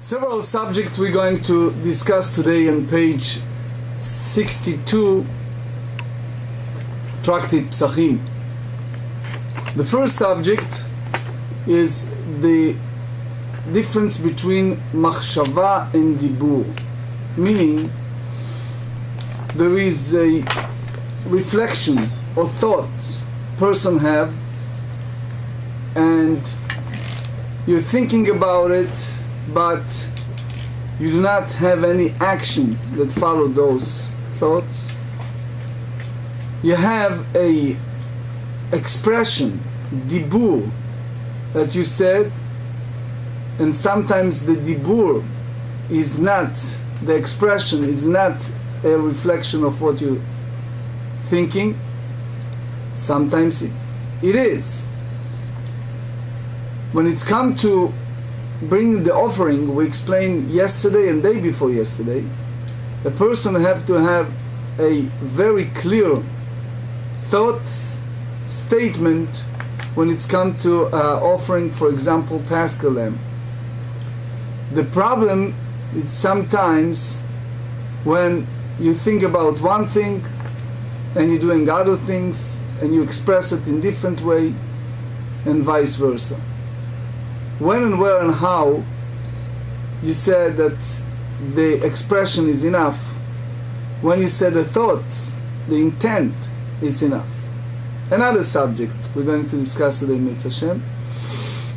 Several subjects we're going to discuss today on page 62, Tractate Pesachim. The first subject is the difference between machshava and dibur, meaning there is a reflection or thoughts person have and you're thinking about it, but you do not have any action that follow those thoughts. You have a expression, dibur, that you said, and sometimes the dibur is not, the expression is not a reflection of what you're thinking. Sometimes it is. When it's come to bringing the offering, we explained yesterday and day before yesterday, a person have to have a very clear thought statement when it's come to offering, for example, Paschal lamb. The problem is sometimes when you think about one thing and you're doing other things and you express it in different way and vice versa. When and where and how you said that the expression is enough, when you said the thoughts, the intent is enough. Another subject we're going to discuss today, Mitzvah Hashem,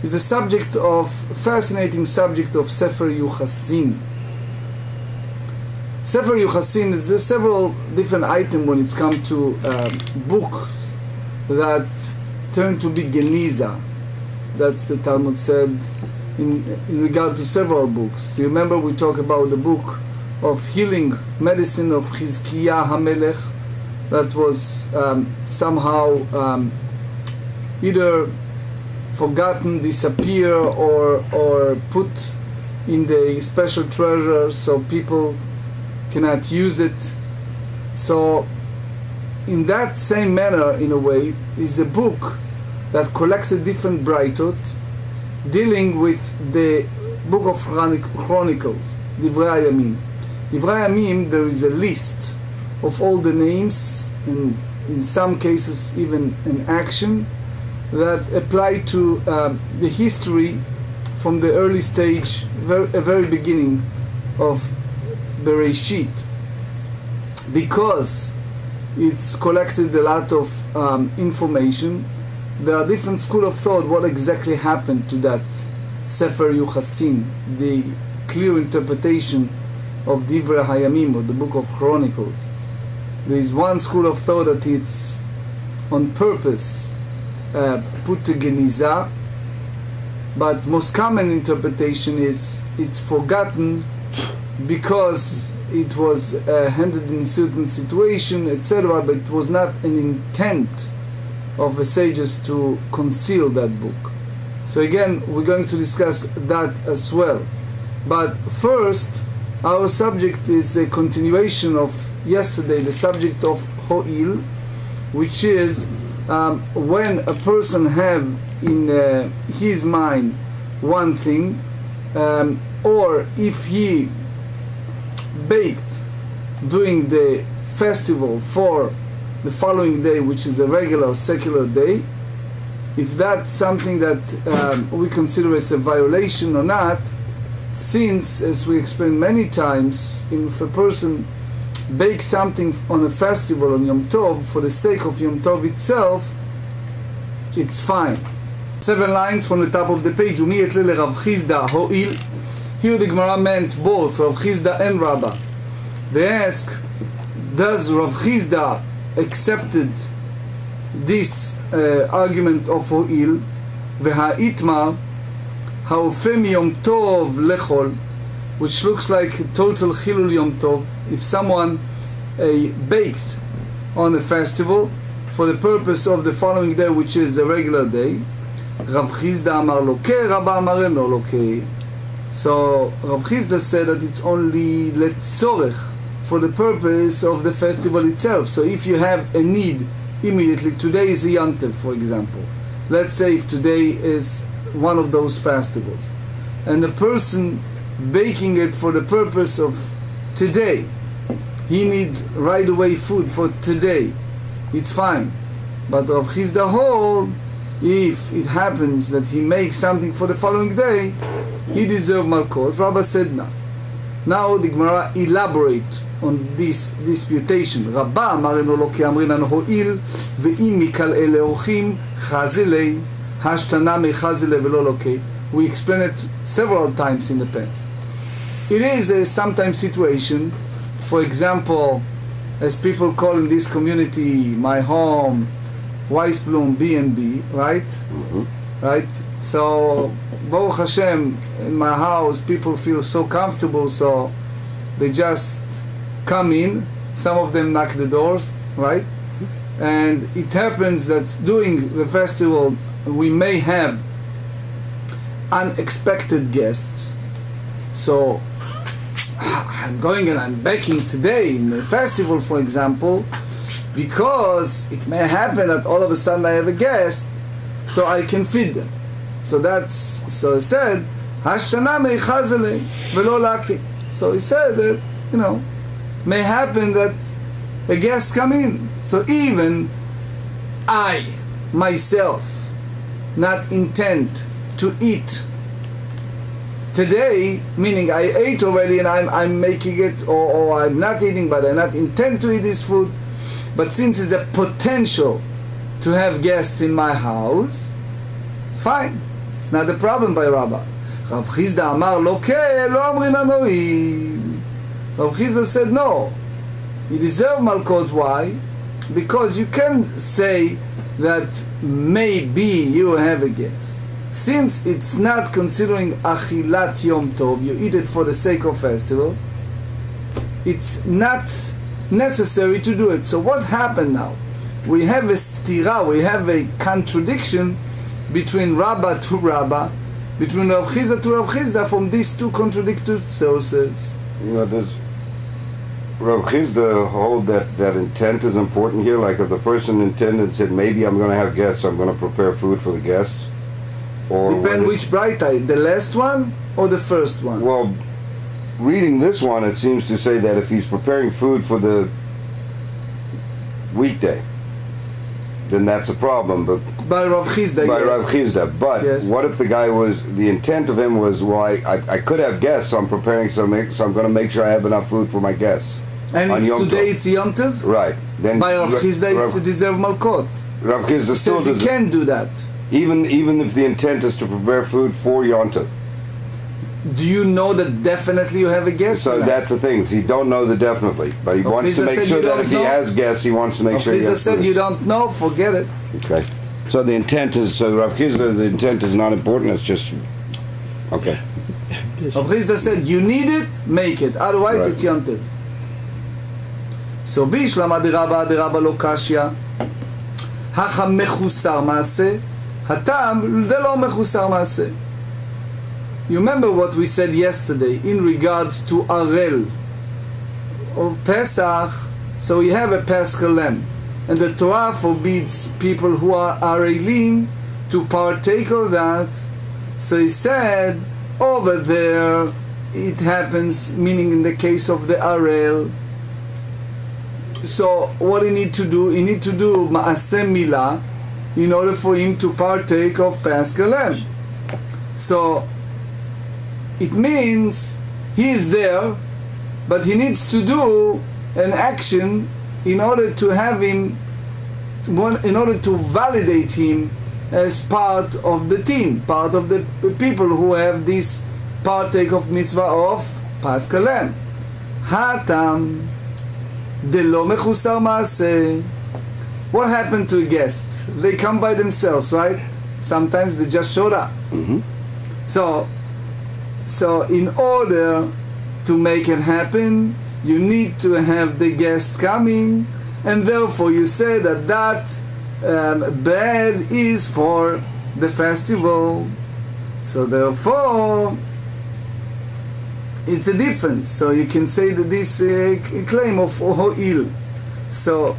is the subject of, fascinating subject of Sefer Yuchasin. Sefer Yuchasin is, there's several different items when it's come to books that turn to be Geniza. That's the Talmud said in regard to several books. You remember we talked about the book of healing medicine of Chizkiah HaMelech that was somehow either forgotten, disappear, or put in the special treasure so people cannot use it. So in that same manner, in a way, is a book that collected different braitot dealing with the book of Chronicles, Divrei Hayamim. Divrei Hayamim, there is a list of all the names, and in some cases even an action, that apply to the history from the early stage, a very beginning of Bereshit. Because it's collected a lot of information, there are different schools of thought what exactly happened to that Sefer Yuchasin, the clear interpretation of Divrei Hayamim, or the book of Chronicles. There is one school of thought that it's on purpose put to Geniza, but most common interpretation is it's forgotten because it was handled in a certain situation, etc., but it was not an intent of the sages to conceal that book. So again, we're going to discuss that as well. But first, our subject is a continuation of yesterday, the subject of Ho'il, which is when a person have in his mind one thing, or if he baked during the festival for the following day, which is a regular secular day, if that's something that we consider as a violation or not, since, as we explained many times, if a person bakes something on a festival on Yom Tov for the sake of Yom Tov itself, it's fine. 7 lines from the top of the page. Yomi etle Rav Chizda Ho'il. Here the Gemarrah meant both Rav Chizda and Rabbah. They ask, does Rav Chizda accepted this argument of Ho'il, והאיתמה האופה מיום טוב לחול, which looks like total chilul Yom Tov, if someone baked on a festival for the purpose of the following day, which is a regular day, Rav Chizda amar lokeh, Rabbah amar eno lokeh. So Rav Chizda said that it's only letzorech, for the purpose of the festival itself. So if you have a need immediately, today is a Yantiv, for example. Let's say if today is one of those festivals, and the person baking it for the purpose of today. He needs right away food for today. It's fine. But Rav Chisda hold, if it happens that he makes something for the following day, he deserves malkot. Rabba said no. Now the Gemarrah elaborate on this disputation. Rabba אמרנו לו כי אמרינן הועיל ואם מקלעי לאורחים חזלי השתנה מחזלי ולא לוקי. We explained it several times in the past. It is a sometimes situation, for example, as people call in this community, my home, Weisblum B&B, right? Mm-hmm. Right? So, Baruch Hashem, in my house, people feel so comfortable, so they just come in. Some of them knock the doors, right? And it happens that during the festival, we may have unexpected guests. So, I'm going and I'm baking today in the festival, for example, because it may happen that all of a sudden I have a guest, so I can feed them. So he said, Hashana meichazele velo laki. So he said that, you know, it may happen that a guest come in. So even I, myself, not intend to eat today, meaning I ate already and I'm making it, or I'm not eating, but I not intend to eat this food. But since it's a potential to have guests in my house, fine. It's not a problem by Rabbah. Rav Chisda amar lo ke lo amrinan ho'il. Rav Chisda said no. You deserve malkot. Why? Because you can say that maybe you have a guest. Since it's not considering achilat yom tov, you eat it for the sake of festival, it's not necessary to do it. So what happened now? We have a stira, we have a contradiction between Rabbah to Rabbah, between Rav Chisda to Rav Chisda from these two contradictory sources. You know, does Rav Chisda hold that intent is important here? Like if the person intended and said, maybe I'm going to have guests, I'm going to prepare food for the guests? Or depend which bright eye, the last one or the first one? Well, reading this one, it seems to say that if he's preparing food for the weekday, then that's a problem. But by Rav Chisda, by yes. Rav Chisda. But yes. What if the guy was, the intent of him was, well, I could have guests, so I'm preparing, so I'm going to make sure I have enough food for my guests. And it's today it's Yom Tov? Right. Then by Rav Chisda, it's a deserve malkot. Rav Chisda still says he can do that. Even if the intent is to prepare food for Yom Tov. Do you know that definitely you have a guest? So that's the thing. He don't know the definitely, but he wants to make sure that if he has guests, he wants to make sure he has said you don't know, forget it. Okay. So the intent is, so Rav Chisda, the intent is not important, it's just, okay. Rav Chisda said, you need it, make it, otherwise right. It's Yom Tov. So Bishlama de Rabba lo kashya, hacha mechusar maaseh, hatam זה לא מחוסר מעשה. You remember what we said yesterday in regards to Arel of Pesach. So we have a Paschal lamb, and the Torah forbids people who are Arelim to partake of that. So he said over there it happens, meaning in the case of the Arel. So what he need to do? He need to do Maaseh Milah in order for him to partake of Paschal lamb. So it means he is there, but he needs to do an action in order to have him, in order to validate him as part of the team, part of the people who have this partake of mitzvah of Paschal lamb. Hatam de lo mechusar maaseh. What happened to a guest? They come by themselves, right? Sometimes they just showed up. Mm-hmm. So in order to make it happen, you need to have the guest coming, and therefore you say that bread is for the festival. So therefore, it's a difference. So you can say that this claim of ho'il. So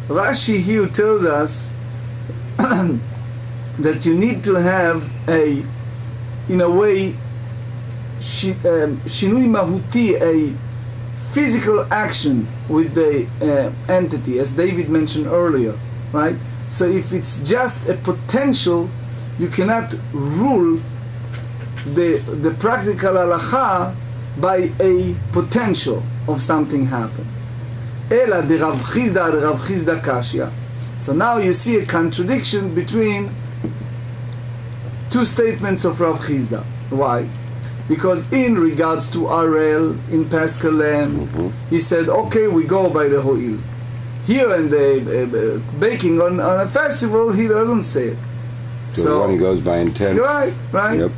Rashi here tells us that you need to have in a way, שינוי מהותי, a physical action with the entity, as David mentioned earlier, right? So if it's just a potential, you cannot rule the practical halacha by a potential of something happen. Ela de Rav Chizda Kashya. So now you see a contradiction between two statements of Rav Chizda. Why? Because in regards to Arel, in Paschal Lamb, he said, okay, we go by the Ho'il. Here in the baking on a festival, he doesn't say it. So when he goes by intent. Right, right. Yep.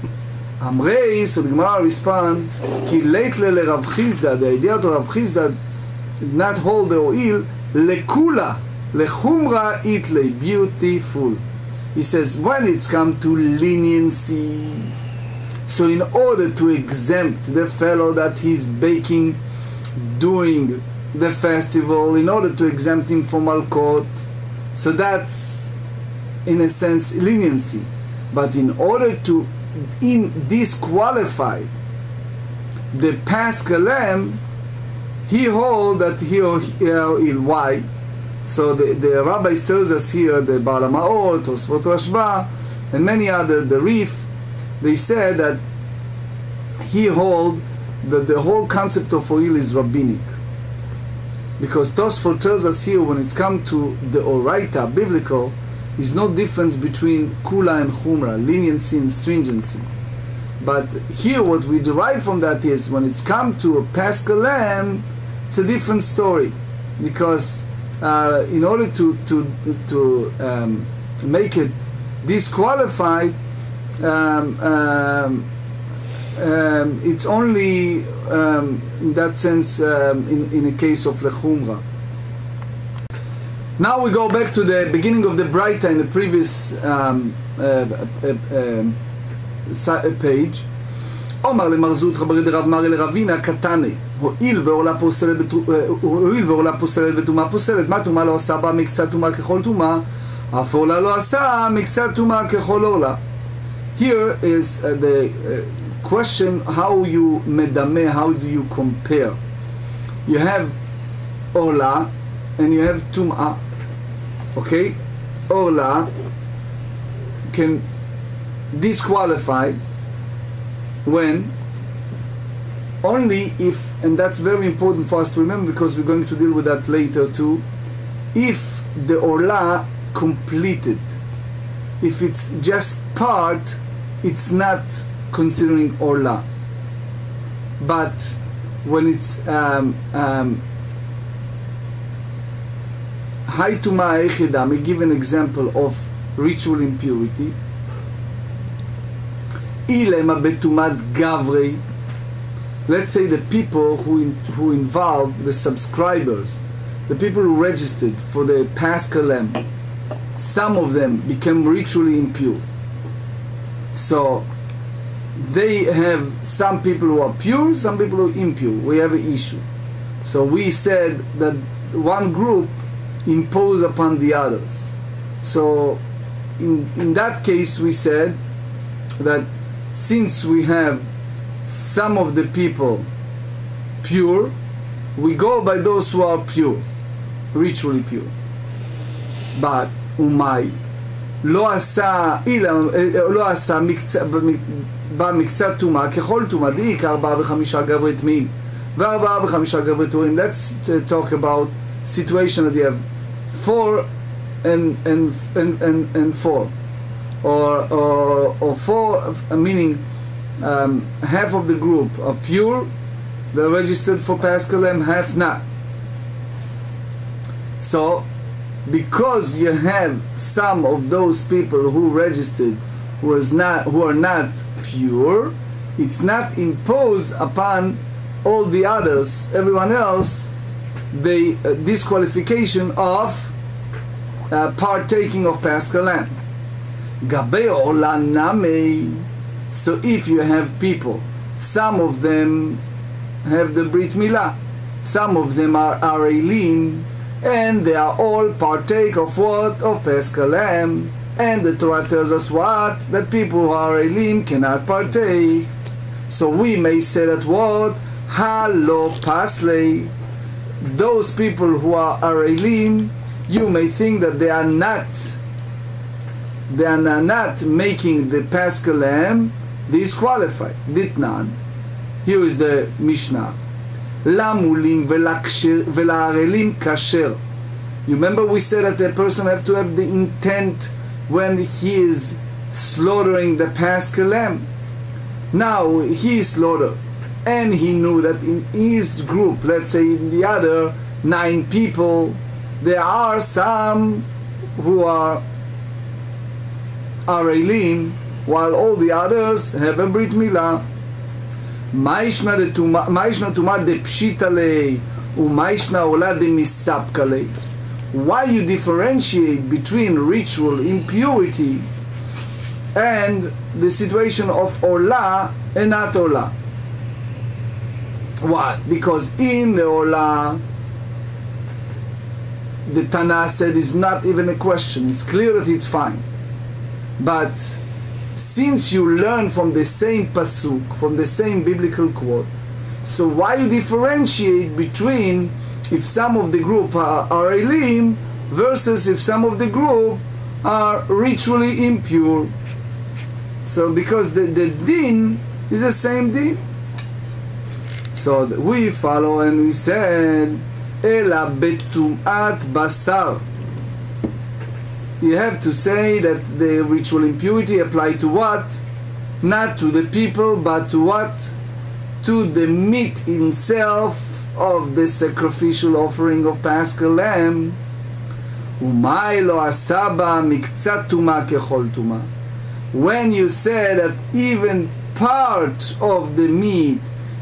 Amrei, so the Gemarrah responds, Ki leitle le Rav Chizda, the idea of Rav Chizda did not hold the Ho'il, lekula, lechumra itle, beautiful. He says, when it's come to leniencies, so in order to exempt the fellow that he's baking during the festival, in order to exempt him from Malkot, so that's in a sense leniency. But in order to disqualify the Paschal Lamb, he hold that why? So the rabbis tells us here, the Baal HaMaot, Tosfot Rashba, and many other, the Rif, they said that he hold that the whole concept of oil is rabbinic. Because Tosfot tells us here, when it's come to the Oraita, biblical, is no difference between Kula and Chumra, leniency and stringencies. But here what we derive from that is, when it's come to a Paschal Lamb, it's a different story. Because in order to make it disqualified, it's only in that sense in a case of lechumra. Now we go back to the beginning of the Braita in the previous page. Omar למרזות חברי דרב מרי לרבינה קטני, הואיל ועולה פוסלת וטומאה פוסלת, מה טומאה לא עשה בה מקצת טומאה ככל טומאה, אף עולה לא עשה מקצת טומאה ככל עולה. Here is the question, how you medame, how do you compare? You have עולה and you have טומאה. Okay? עולה can disqualify when only if, and that's very important for us to remember because we're going to deal with that later too, if the orla completed. If it's just part, it's not considering orla. But when it's hay tuma echida, we give an example of ritual impurity. Let's say the people who involved, the subscribers, the people who registered for the Paschal Lamb, some of them became ritually impure. So they have some people who are pure, some people who are impure. We have an issue. So we said that one group imposed upon the others. So in that case we said that since we have some of the people pure, we go by those who are pure, ritually pure. But umay לא עשה במקצת טומאה ככל טומאה, בעיקר 4 ו5 גברי טמאים ו4 ו5 גברי טהורים. Let's talk about situation that you have 4 and 4. Or 4, meaning half of the group are pure, they're registered for Paschal Lamb, half not. So, because you have some of those people who registered who are not pure, it's not imposed upon all the others, everyone else, the disqualification of partaking of Paschal Lamb. So if you have people, some of them have the Brit Milah, some of them are Arelim, and they are all partake of what? Of Paschal Lamb. And the Torah tells us what? That people who are Arelim cannot partake. So we may say that what? Halo paslei. Those people who are Arelim, you may think that they are not making the Paschal lamb disqualified. Ditnan. Here is the Mishnah. Lamulim vela'arelim kasher. You remember we said that the person have to have the intent when he is slaughtering the Paschal lamb. Now he slaughtered, and he knew that in his group, let's say in the other 9 people, there are some who are Arelim, while all the others have a Brit Milah. Ma'ishna tuma de pshita lei, u'ma'ishna ola de misapka lei. Why you differentiate between ritual impurity and the situation of Ola and not Ola? Why? Because in the Ola, the Tana said is not even a question. It's clear that it's fine. But since you learn from the same pasuk, from the same biblical quote, so why you differentiate between if some of the group are Elim versus if some of the group are ritually impure? So because the din is the same din. So we follow and we said, Ela betum'at basar. You have to say that the ritual impurity apply to what? Not to the people, but to what? To the meat itself of the sacrificial offering of Paschal lamb. Umay lo asaba miktzat tuma kechol tuma. When you say that even part of the meat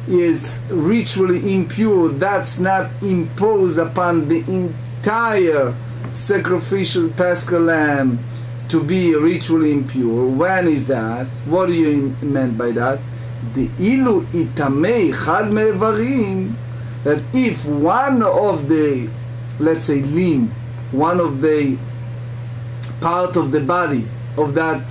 is ritually impure, that's not imposed upon the entire sacrificial Paschal lamb to be ritually impure. When is that? What do you mean by that? The ilu itamei chad me'evarim, that if one of the, let's say, limb, one of the part of the body of that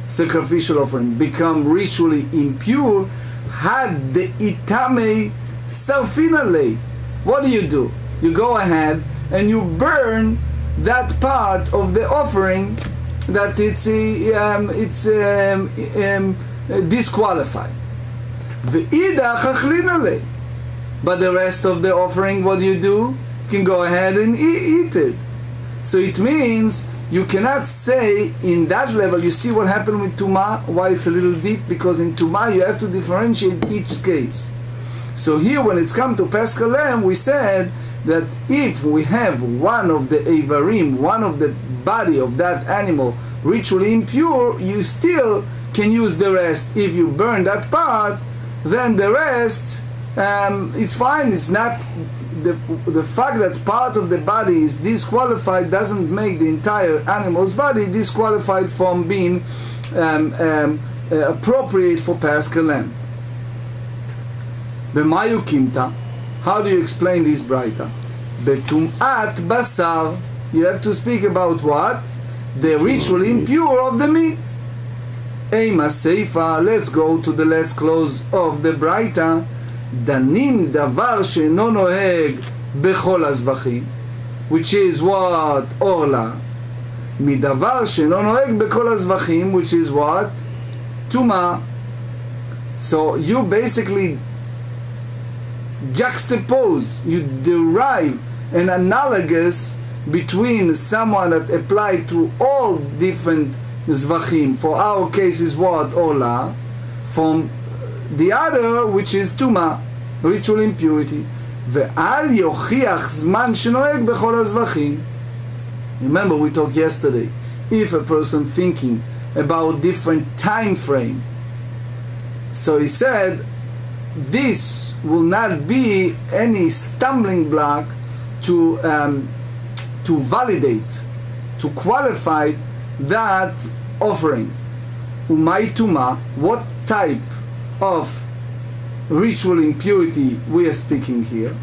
sacrificial offering become ritually impure, had the itamei sarfinale. What do? You go ahead and you burn that part of the offering that it's disqualified. But the rest of the offering, what do? You can go ahead and eat it. So it means you cannot say in that level. You see what happened with Tuma, why it's a little deep, because in Tuma you have to differentiate each case. So here when it's come to Paschal lamb, we said that if we have one of the Avarim, one of the body of that animal ritually impure, you still can use the rest. If you burn that part, then the rest, it's fine. It's not the fact that part of the body is disqualified doesn't make the entire animal's body disqualified from being appropriate for Paschal lamb. B'mayu kimta. How do you explain this braita? Betum'at basar. You have to speak about what? The ritually impure of the meat. Eima seifa. Let's go to the last clause of the braita. Danin davar she'eno noheg bechol hazvachim, which is what? Orla. Midavar she'eno noheg bechol hazvachim, which is what? Tuma. So you basically juxtapose, you derive an analogous between someone that applied to all different zvachim, for our case is what? Ola, from the other which is tuma, ritual impurity. Ve'al yochiach zman shenoeg bechol hazvachim. Remember we talked yesterday, if a person thinking about different time frame, so he said this will not be any stumbling block to validate, to qualify that offering. Umay tuma, what type of ritual impurity we are speaking here?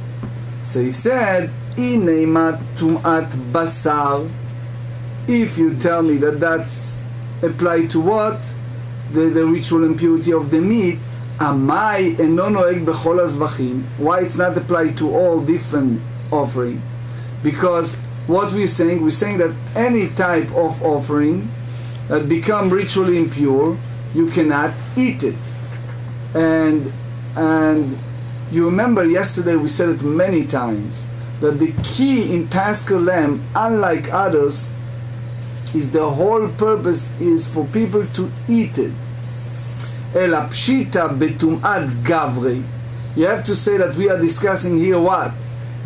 So he said, Ineimat tum'at basar. If you tell me that that's applied to what? The ritual impurity of the meat, Amai אינו נוהג בכל הזבחים. Why it's not applied to all different offering? Because what we're saying that any type of offering that become ritually impure, you cannot eat it. And you remember yesterday we said it many times, that the key in Paschal lamb, unlike others, is the whole purpose is for people to eat it. Ela pshita betum'at gavri. You have to say that we are discussing here what?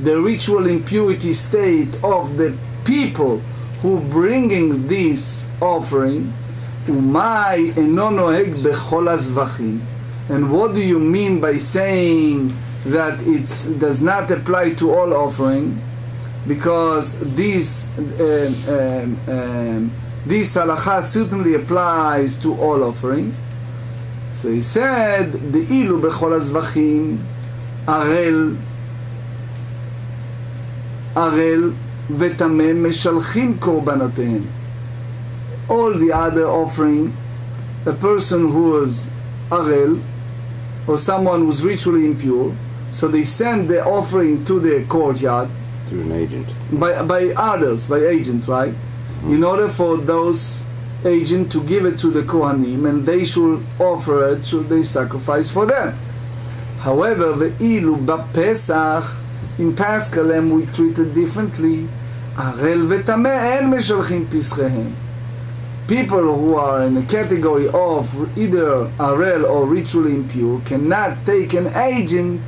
The ritual impurity state of the people who bringing this offering. Umay eno noheg bechol hazvachim. And what do you mean by saying that it does not apply to all offering? Because this halakha certainly applies to all offering. So he said, "Be'ilu bechol hazvachim, arel vetamem meshalchim korbanotehem." All the other offering, a person who was arel, or someone who's ritually impure, so they send the offering to the courtyard through an agent, by agent, right? In order for those agent to give it to the Kohanim, and they should offer it, should they sacrifice for them. However, ve'ilu b'Pesach, in Paschal lamb we treat it differently. Arel v'tameh en meshalchim pischehem. People who are in the category of either arel or ritually impure cannot take an agent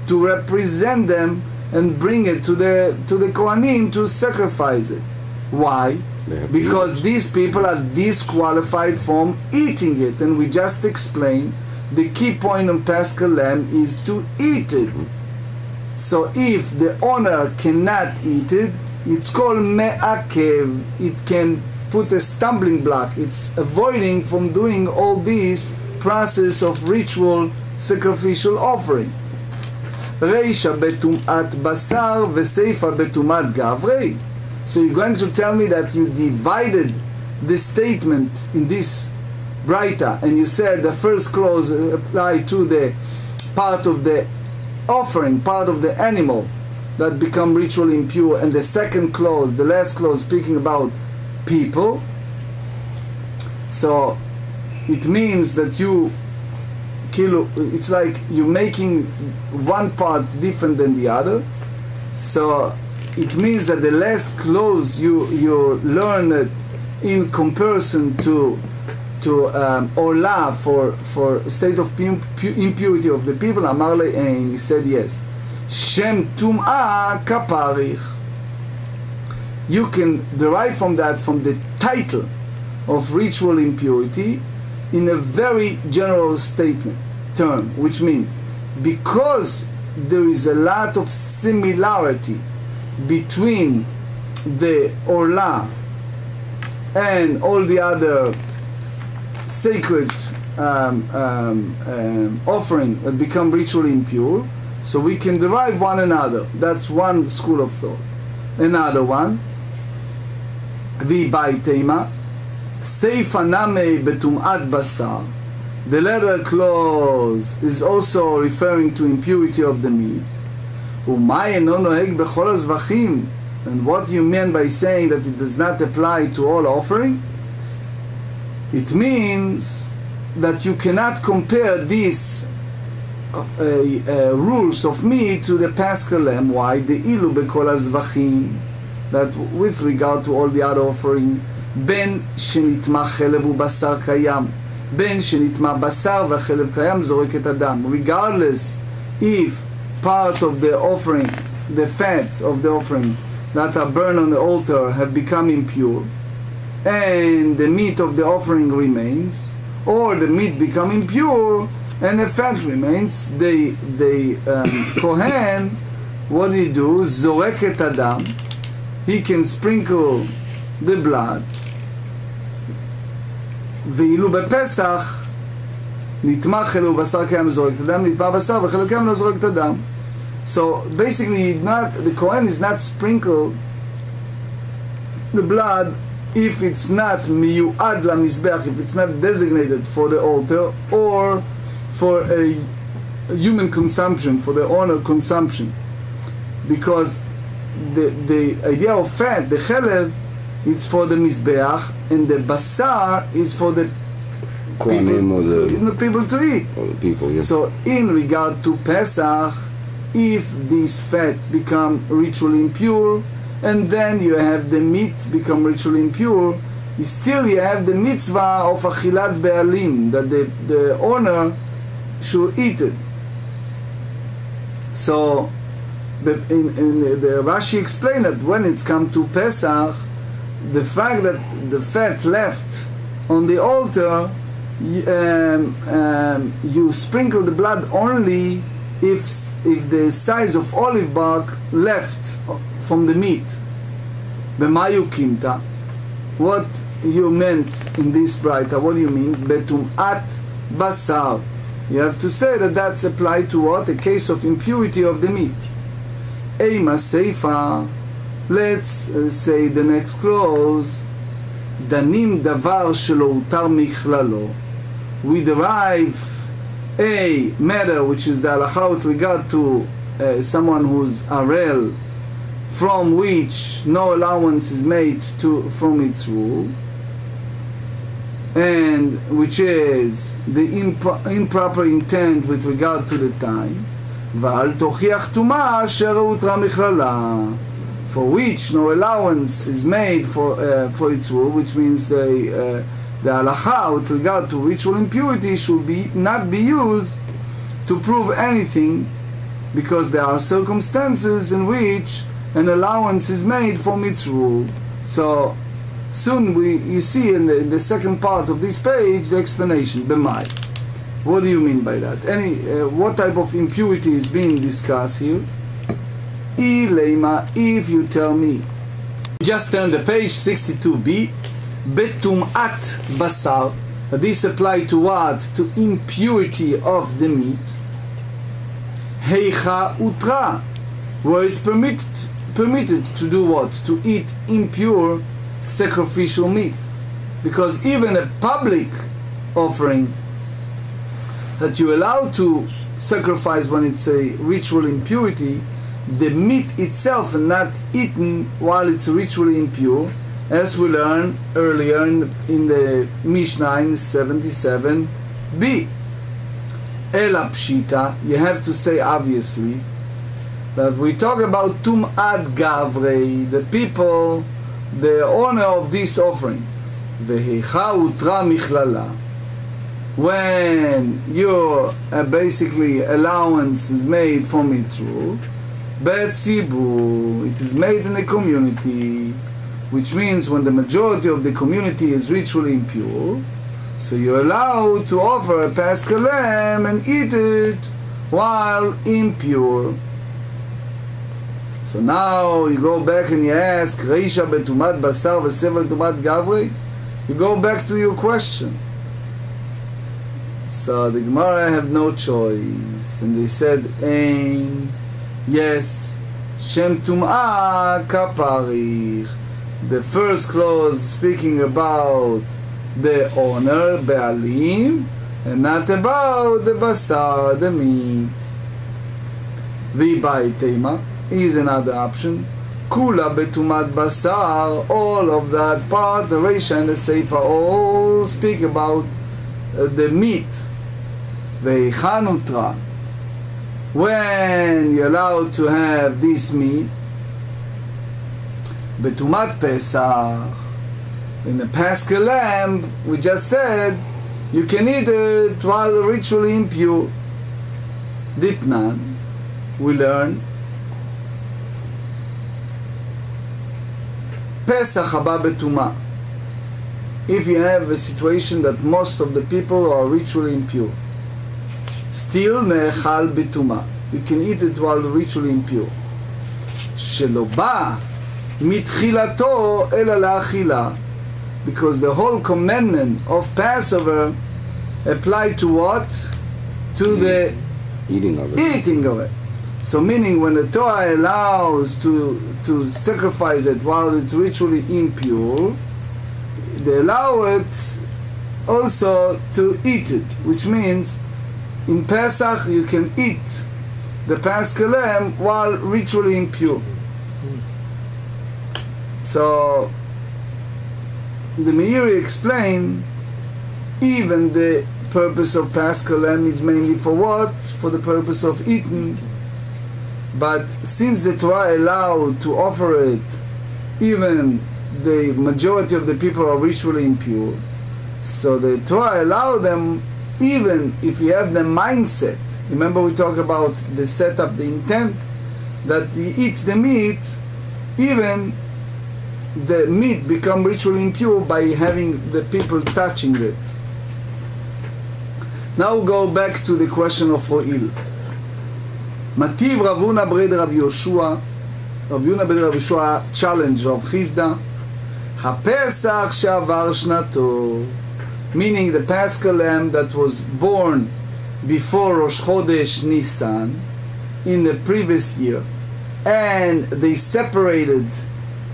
to represent them and bring it to the Kohanim to sacrifice it. Why? Because these people are disqualified from eating it, and we just explained the key point on Paschal lamb is to eat it. So if the owner cannot eat it, it's called me'akev. It can put a stumbling block. It's avoiding from doing all this process of ritual sacrificial offering. Reisha betum'at basar v'seifa betum'at gavrei. So you're going to tell me that you divided the statement in this Braita, and you said the first clause applied to the part of the offering, part of the animal that become ritually impure, and the second clause, the last clause, speaking about people. So it means that it's like you're making one part different than the other. So it means that the last clause you learn it in comparison to Olah for state of impurity of the people. Amar le'ein, he said yes. Shem tum'ah kaparich. You can derive from that, from the title of ritual impurity, in a very general term, which means because there is a lot of similarity between the Orla and all the other sacred offering that become ritually impure, so we can derive one another. That's one school of thought. Another one, V'baitema, Seifa name betum'at basar. The latter clause is also referring to impurity of the meat. Umay eno noheg bechol hazvachim. And what do you mean by saying that it does not apply to all offering? It means that you cannot compare these rules of meat to the Paschal lamb. Why? The ilu bekol hazvachim, that with regard to all the other offering, ben shenitma chelev ubasar kayam, ben shenitma basar v'chelev kayam zorek et adam. Regardless if part of the offering, the fat of the offering that are burned on the altar have become impure, and the meat of the offering remains, or the meat become impure and the fat remains, the Kohen, what do you do? Zorek et adam. He can sprinkle the blood. ואילו בפסח נטמא חלב ובשר קיים זורק את הדם, נטמא בשר וחלב קיים לא זורק את הדם. So basically, the Kohen is not sprinkle the blood if it's not miyuad lamizbeach, if it's not designated for the altar, or for a human consumption, for the honor consumption, because the idea of fat, the chelev, it's for the mizbeach, and the basar is for the people to eat. Or the people, yes. So in regard to Pesach, if this fat become ritually impure, and then you have the meat become ritually impure, still you have the mitzvah of achilat be'alim, that the owner should eat it. So the Rashi explained that when it's come to Pesach, the fact that the fat left on the altar, you sprinkle the blood only if the size of olive bark left from the meat. B'mayu kinta. What you meant in this braita? What do you mean? Betum'at basar. You have to say that that's applied to what? A case of impurity of the meat. Eima seifa. Let's say the next clause. Danim davar shelo utar michlalo. We derive a matter which is the halacha with regard to someone who's arel, from which no allowance is made from its rule, and which is the improper intent with regard to the time, for which no allowance is made for its rule, which means the halacha with regard to ritual impurity should not be used to prove anything, because there are circumstances in which an allowance is made from its rule. So soon you see in the second part of this page the explanation. B'mai. What do you mean by that? What type of impurity is being discussed here? If you tell me. Just turn the page 62b. Betum'at basar. This applies to what? To impurity of the meat. Heicha utra. Where is permitted to do what? To eat impure sacrificial meat. Because even a public offering that you allow to sacrifice when it's a ritual impurity, the meat itself is not eaten while it's ritually impure, as we learned earlier in the Mishnah in 77b. Ela pshita, you have to say obviously that we talk about tum'at gavrei, the people, the owner of this offering. Vehecha utra michlala. When your basically allowance is made from its rule, betzibur, it is made in the community, which means when the majority of the community is ritually impure, so you're allowed to offer a paschal lamb and eat it while impure. So now you go back and you ask, Reisha betumat basar v'sevel tumat gavrei? You go back to your question. So the Gemarrah have no choice, and they said, Ein, yes, Shem tum'ah kaparich. The first clause speaking about the owner, be'alim, and not about the basar, the meat. V'ibai tema is another option. Kula betumat basar, all of that part, the Reisha and the Seifa, all speak about the meat. Ve'ichan utra. When you're allowed to have this meat, betumat pesach, in the paschal lamb, we just said you can eat it while ritually impure. Ditnan, we learn Pesach haba betuma. If you have a situation that most of the people are ritually impure, still ne'echal betuma, you can eat it while ritually impure. Shelo ba mitchilato ela la'achila, because the whole commandment of Passover applied to what? To the eating of it. So meaning when the Torah allows to sacrifice it while it's ritually impure, they allow it also to eat it, which means in Pesach you can eat the Paschal lamb while ritually impure. So the Meiri explained, even the purpose of Paschal lamb is mainly for what? For the purpose of eating. But since the Torah allowed to offer it, even the majority of the people are ritually impure, so the Torah allowed them, even if you have the mindset. Remember we talk about the setup, the intent, that you eat the meat, even the meat become ritually impure by having the people touching it. Now we go back to the question of Ro'il. Mativ Rav Huna b'red Rav Yoshua. Rav Huna b'red Rav Yoshua challenge Rav Chizda. HaPesach she'avar shnato, meaning the Paschal lamb that was born before Rosh Chodesh Nisan in the previous year, and they separated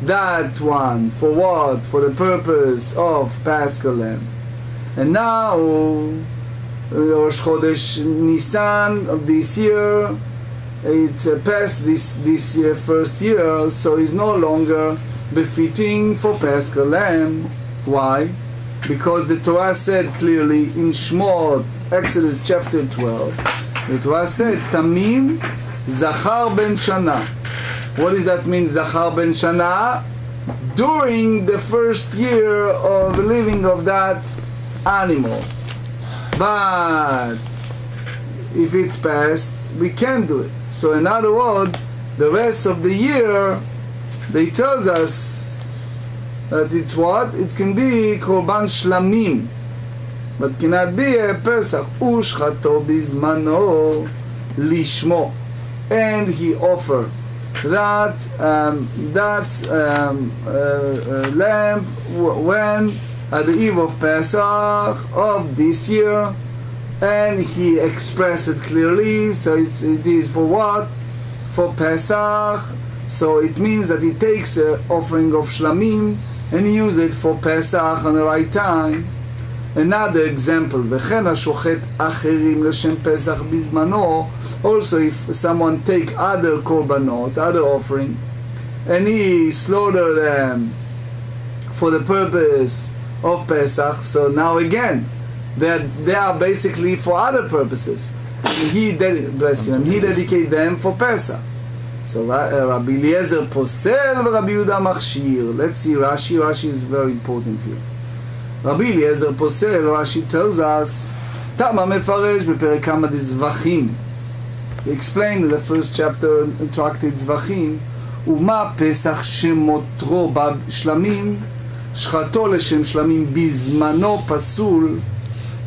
that one for what? For the purpose of Paschal lamb. And now Rosh Chodesh Nisan of this year, it's past this year, first year, so it's no longer befitting for Paschal lamb. Why? Because the Torah said clearly in Shmot, Exodus chapter 12, the Torah said, Tamim Zachar ben Shana. What does that mean, Zachar ben Shana? During the first year of living of that animal. But if it's past, we can't do it. So in other words, the rest of the year, they tells us that it's what? It can be Korban Shlamim, but cannot be a Pesach. Ushchato bizmano lishmo. And he offered that lamb when at the eve of Pesach of this year, and he expressed it clearly, so it is for what? For Pesach. So it means that he takes an offering of Shlamim and use it for Pesach on the right time. Another example, וכן השוחט אחרים לשם פסח בזמנו, also if someone take other korbanot, other offering, and he slaughter them for the purpose of Pesach, so now again, they are basically for other purposes. And he dedicate them for Pesach. So Rabbi Eliezer posel Rabbi Yehuda machshir. Let's see Rashi. Rashi is very important here. Rabbi Eliezer posel, Rashi tells us, Tama mefaresh בפרק כמה דזבחים. He explained in the first chapter, tractate Zvachim, ומה פסח שמותרו בשלמים, שחטו לשם שלמים בזמנו פסול,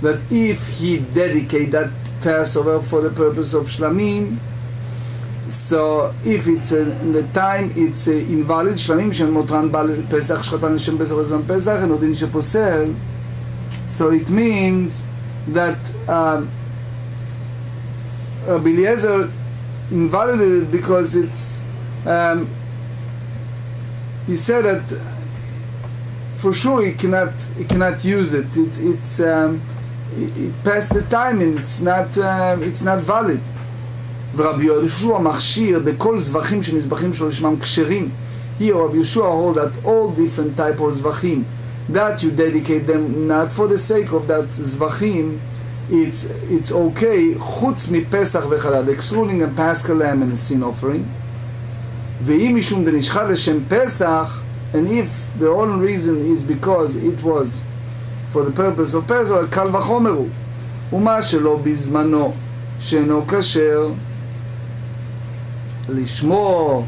that if he dedicate that Passover for the purpose of shlamim, so if it's in the time it's invalid, shlamim shen motran bal pesach shchatan l'shem pesach b'zman pesach and odin sheposel, so it means that Rabbi Eliezer invalidated it because it's he said that for sure he cannot use it. It passed the time and it's not valid. ורבי יהושע מכשיר בכל זבחים שנזבחים שלו לשמם כשרים. Here Rabbi Yeshua hold that all different type of zvachim that you dedicate them not for the sake of that zvachim, it's okay חוץ מפסח וחלת, excluding a Paschal lamb and a sin offering. ואם משום דנשחט לשם פסח, and if the only reason is because it was for the purpose of Pesach, קל וחומר הוא. ומה שלא בזמנו שאינו כשר לשמור,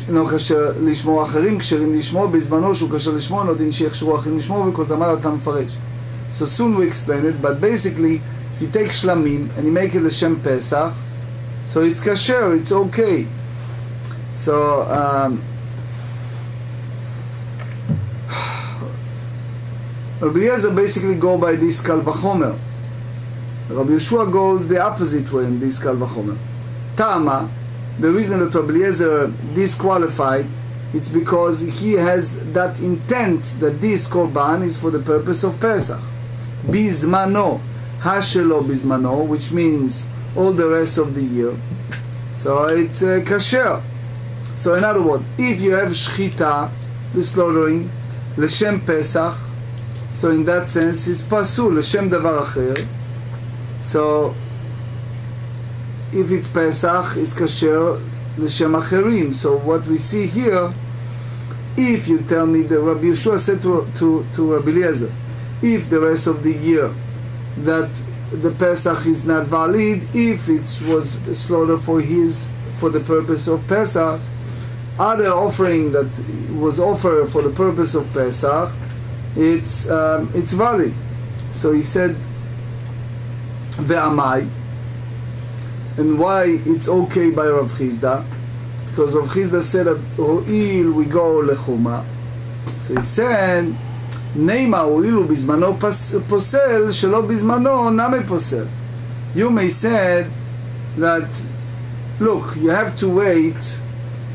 אינו כשר לשמור, אחרים כשרים לשמור, בזמנו שהוא כשר לשמור, נודין שיחשרו אחרים לשמור, וכל תמר אתה מפרש. So soon we explain it, but basically if you take shlamim and you make it לשם Pesach, so it's kasher, it's okay. So Rabbi Eliezer basically go by this kal vachomer. Rabbi Yeshua goes the opposite way in this kal vachomer. Tama, the reason that Rabbi Eliezer disqualified, it's because he has that intent that this korban is for the purpose of Pesach. Bizmano, Hashelo bizmano, which means all the rest of the year. So it's kasher. So in other words, if you have shchita, the slaughtering, l'shem Pesach, so in that sense it's pasul, l'shem davar acher. So if it's Pesach, it's kasher, l'shem acherim. So what we see here, if you tell me, the Rabbi Yeshua said to Rabbi Eliezer, if the rest of the year that the Pesach is not valid, if it was slaughtered for the purpose of Pesach, other offering that was offered for the purpose of Pesach, it's valid. So he said, ve'amai, and why it's okay by Rav Chizda? Because Rav Chizda said that ho'il we go lechuma. So he said, Neima ho'ilu bizmano posel shelo bizmano name posel. Yomi said that, look, you have to wait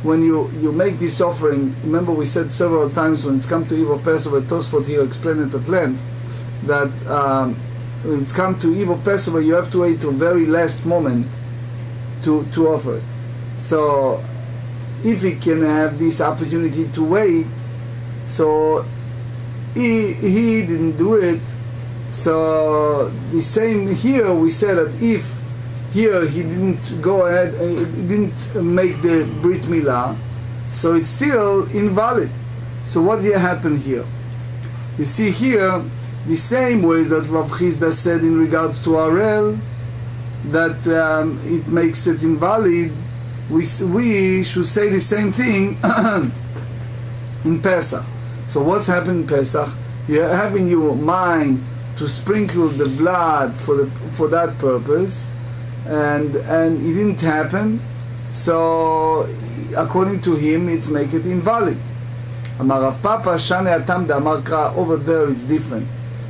when you make this offering. Remember, we said several times when it's come to Eve of Passover, Tosfot here explained it at length, that when it's come to Eve of Passover, you have to wait till very last moment to offer it. So if he can have this opportunity to wait, so he didn't do it. So the same here, we said that if here he didn't go ahead, he didn't make the Brit Milah, so it's still invalid. So what happened here? You see here, the same way that Rav Chizda said in regards to Arel, that it makes it invalid, we should say the same thing in Pesach. So what's happened in Pesach? You have in your mind to sprinkle the blood for that purpose, and it didn't happen. So according to him, it make it invalid. Amar Rav Papa Shane Atam Da Amar Kra, over there it's different,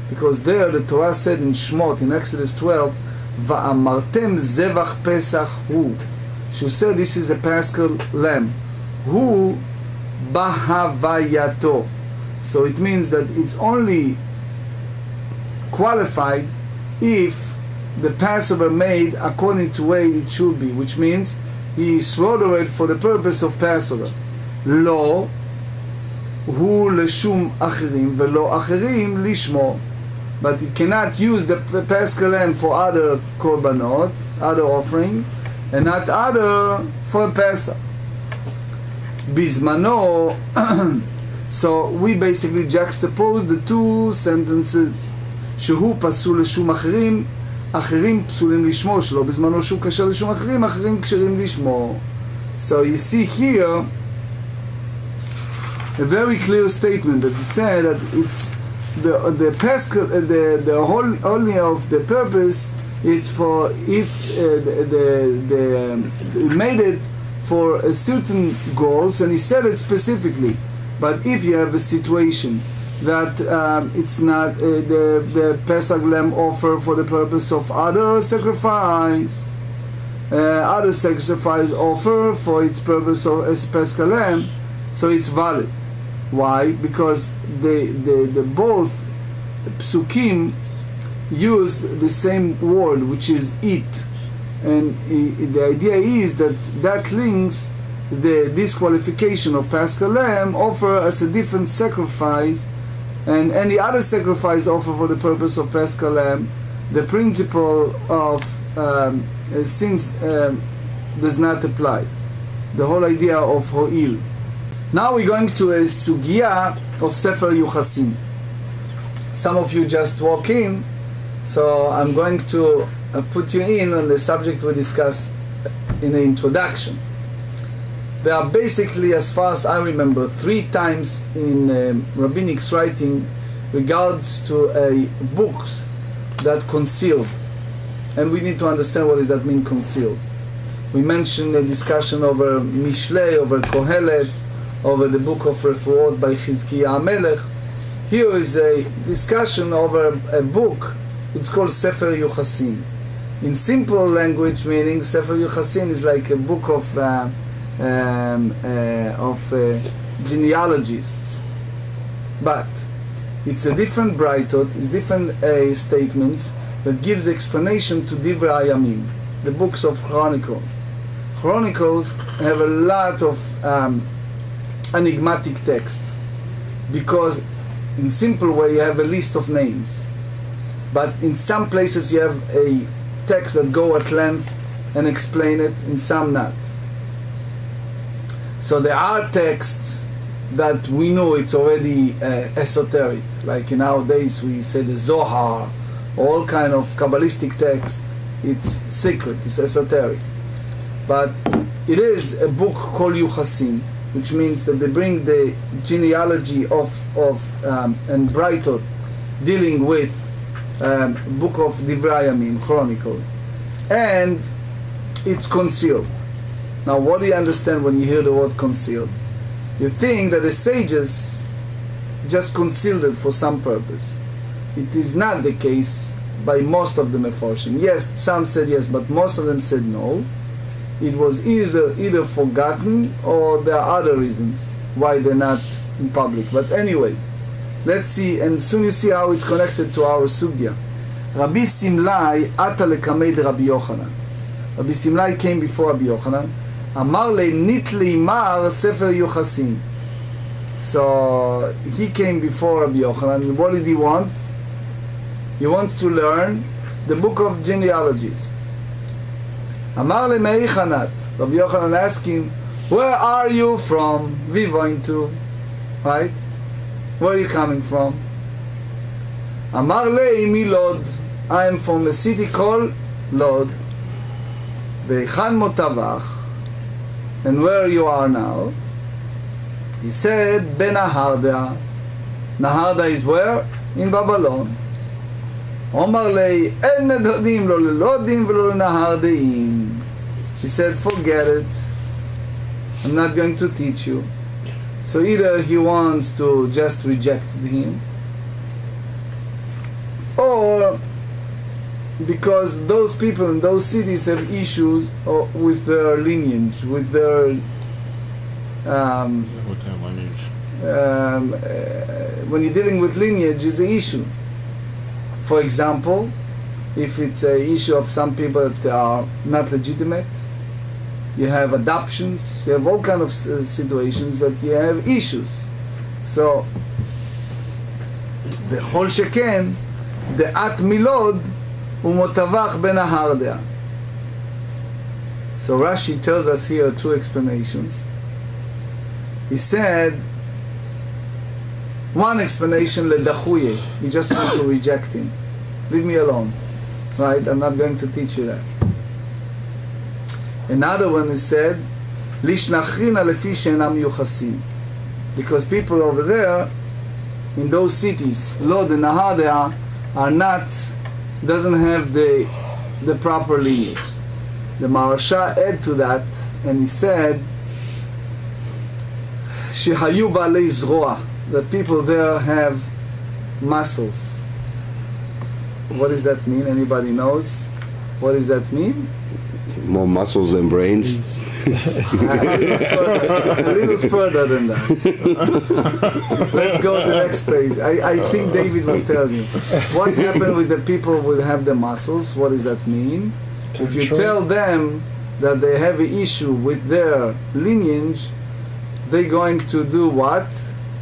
because there the Torah said in Shmot, in Exodus 12, Va'amartem zevach Pesach hu. She said this is a Paschal lamb. Hu bahavayato. So it means that it's only qualified if the Passover made according to the way it should be, which means he slaughtered for the purpose of Passover. Lo hu leshum acherim velo acherim lishmo. But he cannot use the Paschal lamb for other korbanot, other offering, and not other for Pesach. Bizmano. So we basically juxtapose the two sentences. Shehu pasul leshum acherim, acherim psulim lishmo, shelo bizmano shu kasher leshum acherim, acherim ksherim lishmo. So you see here a very clear statement that said that it's the Paschal, the only of the purpose. It's for if he made it for a certain goals, and he said it specifically. But if you have a situation that it's not the Pesach lamb offer for the purpose of other sacrifice, other sacrifice offer for its purpose of as Paschal lamb, so it's valid. Why? Because the both psukim use the same word, which is eat, and the idea is that links the disqualification of Paschal lamb offer as a different sacrifice, and any other sacrifice offer for the purpose of Paschal lamb, the principle of sins does not apply. The whole idea of ho'il. Now we're going to a sugya of Sefer Yuchasim. Some of you just walk in, so I'm going to put you in on the subject we discussed in the introduction. There are basically, as far as I remember, 3 times in rabbinic writing regards to a book that concealed, and we need to understand what does that mean, concealed. We mentioned a discussion over Mishlei, over Kohelet, over the book of Refuot by Chizkiah HaMelech. Here is a discussion over a book. It's called Sefer Yuchasim. In simple language meaning, Sefer Yuchasim is like a book of genealogists, but it's a different brightot, it's different statements, that gives explanation to Divrei Hayamim, the books of Chronicles. Chronicles have a lot of enigmatic text, because in simple way you have a list of names, but in some places you have a text that go at length and explain it, in some not. So there are texts that we know it's already esoteric, like in nowadays we say the Zohar, all kind of Kabbalistic text. It's secret, it's esoteric. But it is a book called Yuchasim, which means that they bring the genealogy of and Brightot, dealing with book of Divrei Hayamim, Chronicle, and it's concealed. Now, what do you understand when you hear the word concealed? You think that the sages just concealed it for some purpose. It is not the case by most of the Mefarshim. Yes, some said yes, but most of them said no. It was either forgotten, or there are other reasons why they're not in public. But anyway, let's see, and soon you see how it's connected to our sugya. Rabbi Simlai ata lekamed Rabbi Yochanan. Rabbi Simlai came before Rabbi Yochanan. Amar le nit leimar sefer Yuchasim. So he came before Rabbi Yochanan. What did he want? He wants to learn the book of genealogies. Amar le meichanat. Rabbi Yochanan asked him, where are you from? We going to, right? Where are you coming from? Amar le mi Lod. I am from a city called Lod. Veichan motavach. And where you are now? He said, Ben Naharda. Naharda is where? In Babylon. Omar lei, en nedodim lo lelodim velo lenahardeim. He said, forget it. I'm not going to teach you. So either he wants to just reject him, or because those people in those cities have issues with their lineage, with their when you're dealing with lineage, it's an issue. For example, if it's an issue of some people that are not legitimate, you have adoptions, you have all kind of situations that you have issues. So the Chol Sheken, the At Milod, Umotavach ben Ahardea. So Rashi tells us here two explanations. He said, one explanation, ledachuye, you just want to reject him. Leave me alone. Right? I'm not going to teach you that. Another one is said, lishnachrina lefi she'enam yuchasim. Because people over there, in those cities, Lod and Ahardea, are not, doesn't have the proper lineage. The Maharsha add to that, and he said, shehayu ba'alei zroa, that people there have muscles. What does that mean? Anybody knows? What does that mean? More muscles than brains. A little further than that. Let's go to the next page. I think David will tell you. What happened with the people who have the muscles? What does that mean? If you tell them that they have an issue with their lineage, they're going to do what?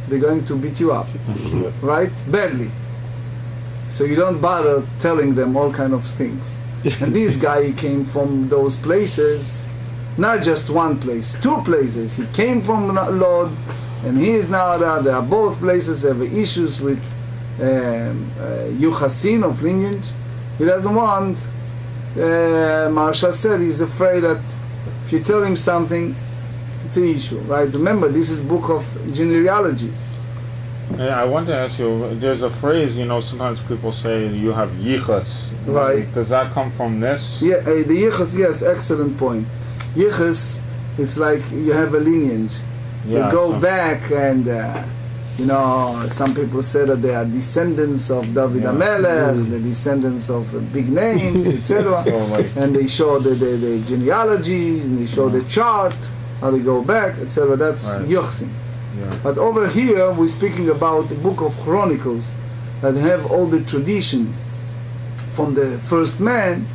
They're going to beat you up. Right? Badly. So you don't bother telling them all kind of things. And this guy came from those places, not just one place, two places. He came from Lod, and he is now there. There are both places have issues with Yuchasin of lineage. He doesn't want. Maharsha said he's afraid that if you tell him something, it's an issue, right? Remember, this is book of genealogies. Yeah, I want to ask you, there's a phrase, you know, sometimes people say you have yichas. Right. Does that come from this? Yeah, the yichas, yes, excellent point. Yichas, it's like you have a lineage. Yeah, you go back and, you know, some people say that they are descendants of David HaMelech, the descendants of big names, etc. And they show the genealogies, and they show the chart, how they go back, etc. That's Yochsim. Yeah. But over here, we're speaking about the book of Chronicles that have all the tradition from the first man,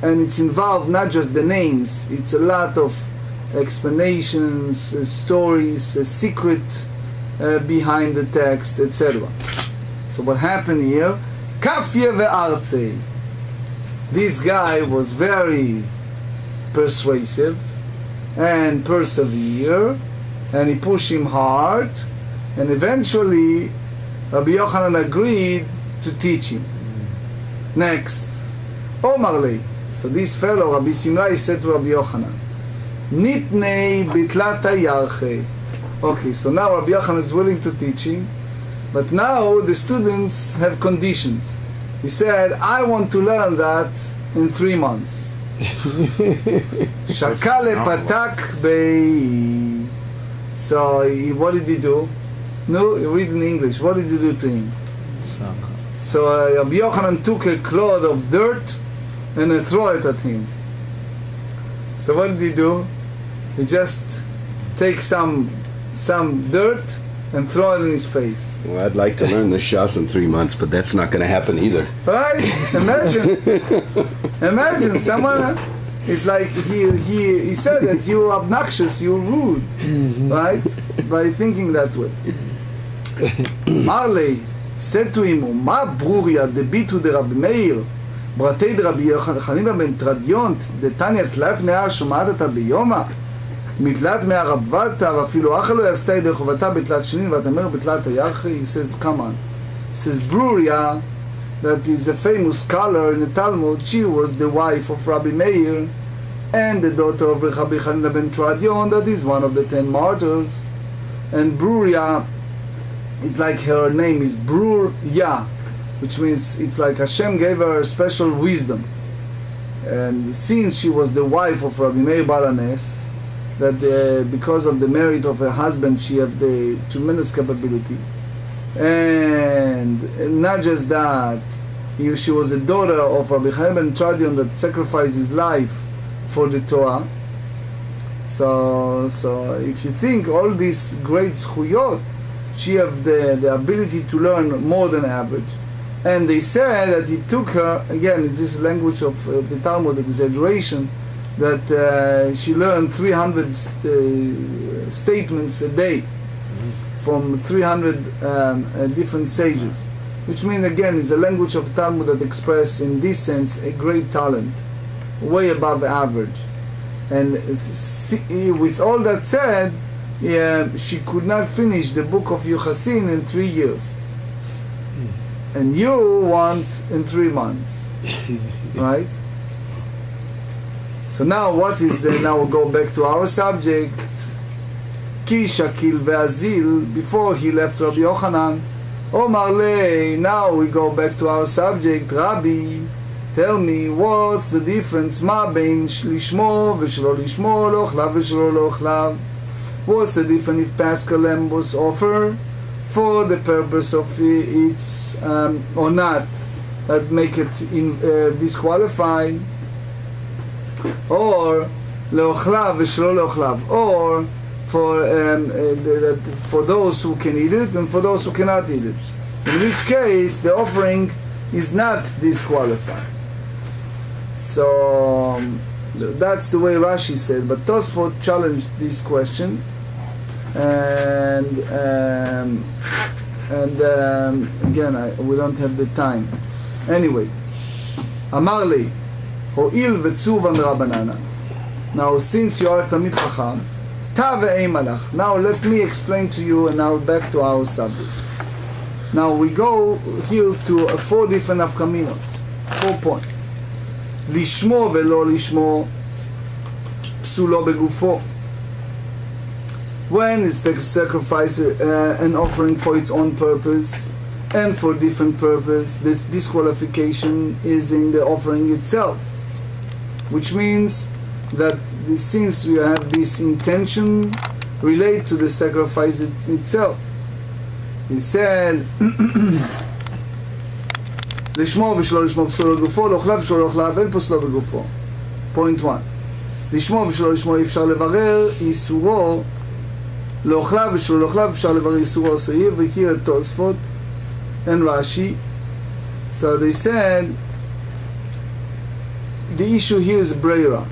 and it's involved not just the names, it's a lot of explanations, stories, secret behind the text, etc. So what happened here? Kafye ve'arze. This guy was very persuasive and persevere, and he pushed him hard, and eventually Rabbi Yochanan agreed to teach him. Next, Omarle. So this fellow, Rabbi Simlai, said to Rabbi Yochanan, Nitnei bitlata yarche. Okay, so now Rabbi Yochanan is willing to teach him, but now the students have conditions. He said, I want to learn that in 3 months. Shakale patak bei. So what did he do? No, read in English. What did he do to him? So Rabbi Yochanan took a cloud of dirt and threw it at him. So what did he do? He just takes some dirt and throw it in his face. Well, I'd like to learn the Shas in 3 months, but that's not going to happen either. Right? Imagine someone. It's like he said that you're obnoxious, you're rude, right? By thinking that way. Marley said to him, Ma bruria debitu de Rabbi Meir, bratei de Rabbi Chanina ben Tradiont, de Tanya tlat mea shomadata biyoma, מתלת מהרבתה, ואפילו אחר לא יעשתה ידי חובתה בתלת שנים, ואתה אומר בתלת הירחי. He says, come on. He says, Bruria, that is a famous scholar in the Talmud, she was the wife of Rabbi Meir, and the daughter of Rabbi Chanina ben Tradion, that is one of the 10 martyrs. And Bruria is like her name is Bruria, which means it's like Hashem gave her special wisdom. And since she was the wife of Rabbi Meir Balanes, that because of the merit of her husband, she had the tremendous capability. And not just that, she was a daughter of Rabbi Chaim ben Tradion that sacrificed his life for the Torah. So if you think all these great zchuyot, she have the ability to learn more than average. And they said that it took her, again, it's this language of the Talmud exaggeration, that she learned 300 statements a day from 300 different sages, which means again is a language of Talmud that expresses in this sense a great talent, way above average. And with all that said, she could not finish the book of Yochasin in 3 years, and you want in 3 months, right? So now what is now we'll go back to our subject. Ki Shakil ve'azil, before he left Rabbi Yochanan, Omar le, now we go back to our subject. Rabbi, tell me what's the difference ma bein lishmo v'shelo lishmo, lo chlav v'shelo lo chlav. What's the difference if Paschal lamb was offered for the purpose of its or not, that make it disqualified, or leochlav v'shelo leochlav, or for those who can eat it and for those who cannot eat it, in which case the offering is not disqualified. So that's the way Rashi said, but Tosfot challenged this question, and again we don't have the time. Anyway, Amarli Ho'il v'tzuvan rabanana. Now, since you are Talmid Chacham, ta ve'ei malach. Now, let me explain to you, and now back to our subject. Now, we go here to 4 different afkaminot, 4 points. Lishmo ve'lo lishmo, psulo begufo. When is the sacrifice an offering for its own purpose and for different purpose, this disqualification is in the offering itself, which means that since we have this intention relate to the sacrifice itself. He said, לשמו ושלא לשמו פסול בגופו, לאוכליו ושלא לאוכליו, אין פוסלו בגופו. Point 1. לשמו ושלא לשמו אי אפשר לברר איסורו, לאוכליו ושלא לאוכליו אפשר לברר איסורו. So here we hear Tosfot and Rashi. So they said the issue here is breira.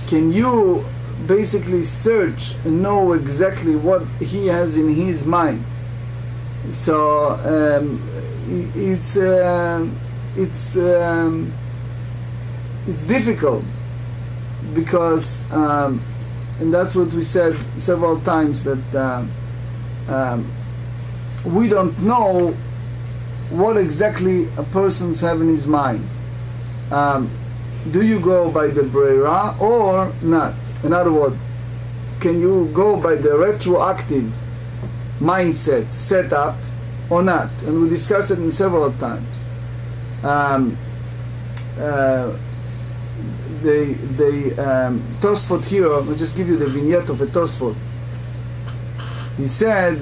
Can you basically search and know exactly what he has in his mind? So it's difficult because and that's what we said several times, that we don't know what exactly a person's have in his mind. Do you go by the breira or not? In other words, can you go by the retroactive mindset setup or not? And we discussed it in several times. Tosfot here, I'll just give you the vignette of a Tosfot. He said,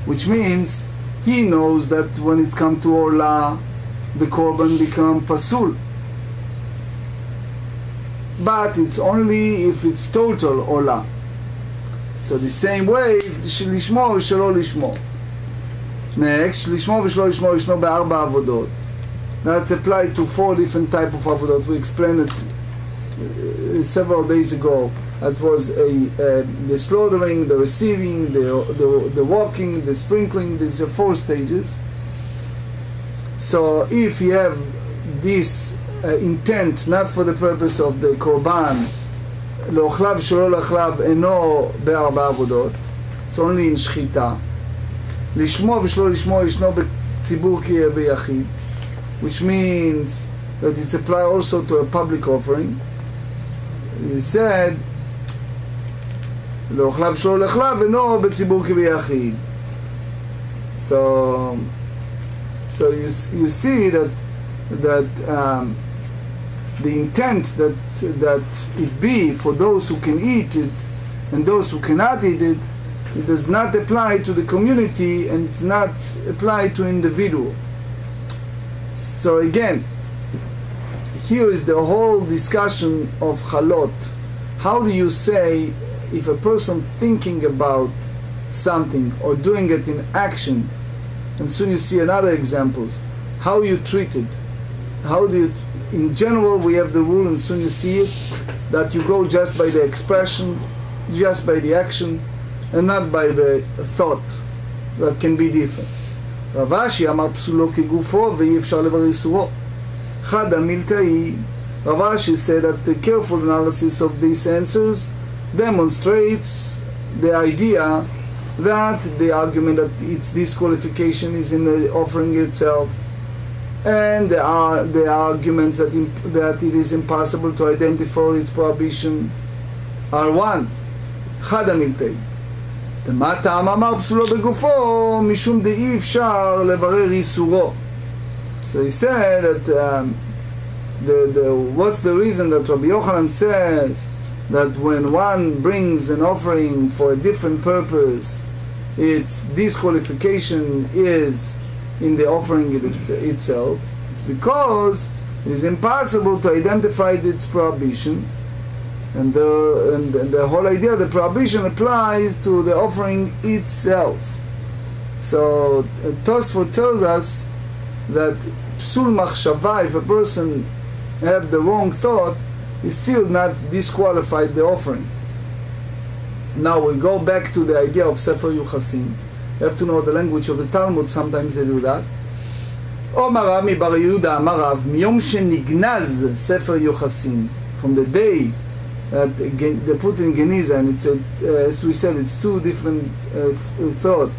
which means he knows that when it's come to Orla, the Korban become Pasul. But it's only if it's total Orla. So the same way is Lishmo v'shelo lishmo. Next, Lishmo v'shelo lishmo yishno be'arba avodot. That's applied to 4 different type of avodot. We explained it several days ago. That was the slaughtering, the receiving, the walking, the sprinkling. These are 4 stages. So if you have this intent not for the purpose of the korban, לאוכליו שלא לאכליו אינו בארבע עבודות, it's only in שחיטה. לשמו ושלא לשמו ישנו בציבור קריאה ויחיד, which means that it's applied also to a public offering. He said, לאוכליו שלא לאכליו אינו בציבור קריאה ויחיד. So you see that the intent that it be for those who can eat it and those who cannot eat it, it does not apply to the community and it's not applied to individual. So again, here is the whole discussion of halot. How do you say if a person thinking about something or doing it in action, and soon you see another examples, how you treat it? How do you, in general, we have the rule, and soon you see it, that you go just by the expression, just by the action, and not by the thought that can be different. רב אשי אמר פסולו כגופו ואי אפשר לברר איסורו. חד המילתאי, רב אשי said that the careful analysis of these answers demonstrates the idea that the argument that its disqualification is in the offering itself, and there are the arguments that it is impossible to identify its prohibition are one. חד המילתאי. מה טעם אמר פסולו בגופו משום דאי אפשר לברר איסורו. So he said that what's the reason that Rabbi Yochanan says that when one brings an offering for a different purpose, its disqualification is in the offering itself? It's because it is impossible to identify its prohibition, and the whole idea of the prohibition applies to the offering itself. So Tosfot tells us that psul machshava, if a person have the wrong thought, is still not disqualified the offering. Now we go back to the idea of Sefer Yuchasim. You have to know the language of the Talmud, sometimes they do that. Omar Rami bar Yehuda amar Rav, miyom shenignaz Sefer Yuchasim, from the day that they put in Geniza, and it's as we said, it's 2 different thoughts.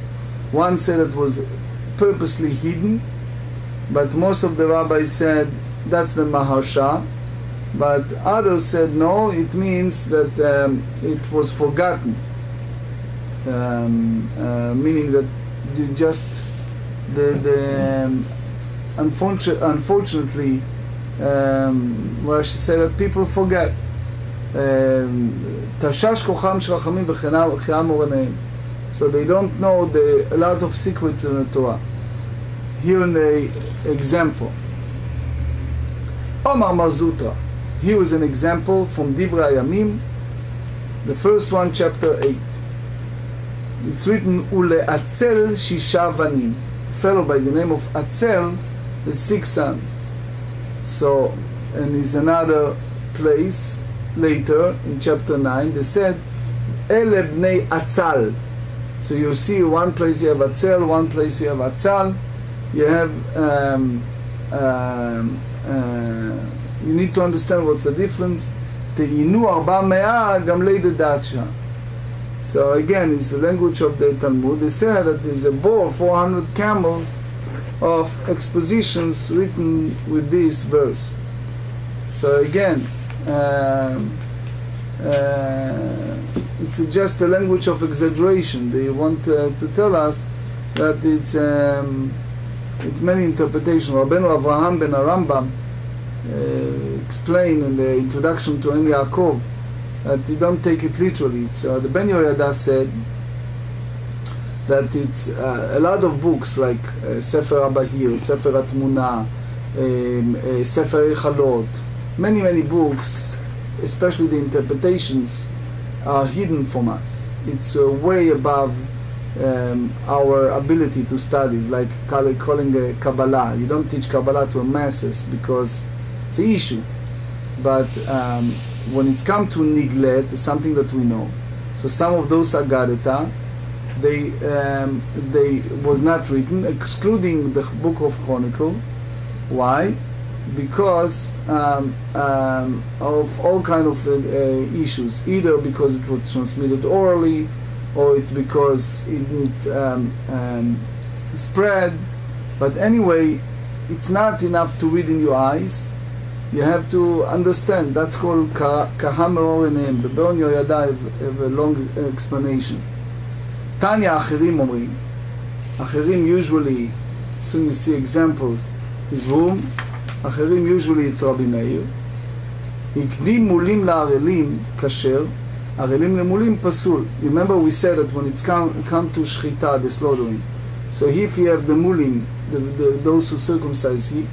One said it was purposely hidden, but most of the rabbis said that's the Maharsha, but others said no, it means that it was forgotten, meaning that unfortunately, where she said that people forget. תשש כוחם של חכמים וחייה מורניהם. So they don't know a lot of secrets in the Torah. Here in the example, Omar Mazutra. Here is an example from Divrei Hayamim, the first one, chapter 8. It's written, Ule'atzel shisha vanim. The fellow by the name of Atzel has 6 sons. So, and is another place later in chapter 9, they said, Ele bnei Atzal. So you see, one place you have Atzel, one place you have Atzal. You have, you need to understand what's the difference. Te'inu 400 gamlei dedacha. So again, it's the language of the Talmud. They say that there's a bowl, 400 camels of expositions written with this verse. So again, it's just a language of exaggeration. They want to tell us that it's many interpretations. Rabbeinu Avraham ben Arambam explained in the introduction to En Yaakov that you don't take it literally. So the Ben Yoyada said that it's a lot of books like Sefer Abahir, Sefer Atmuna, Sefer Echalot, many books, especially the interpretations, are hidden from us. It's way above our ability to study. It's like calling a Kabbalah. You don't teach Kabbalah to masses because it's an issue. But when it's come to Niglet, it's something that we know. So some of those Agadeta, they was not written, excluding the book of Chronicle. Why? Because of all kind of issues, either because it was transmitted orally, or it's because it didn't spread. But anyway, it's not enough to read in your eyes. You have to understand. That's called Kaha Meor Eineim. The Ben Yoyada have a long explanation. Tanya Acherim Omrim. Acherim usually, as soon as you see examples, is whom? Acherim usually it's Rabbi Meir. Ikdim mulim la'arelim kasher, arelim lemulim pasul. Remember we said that when it's come to shchita, the slaughtering. So if you have the mulim, those who circumcise, they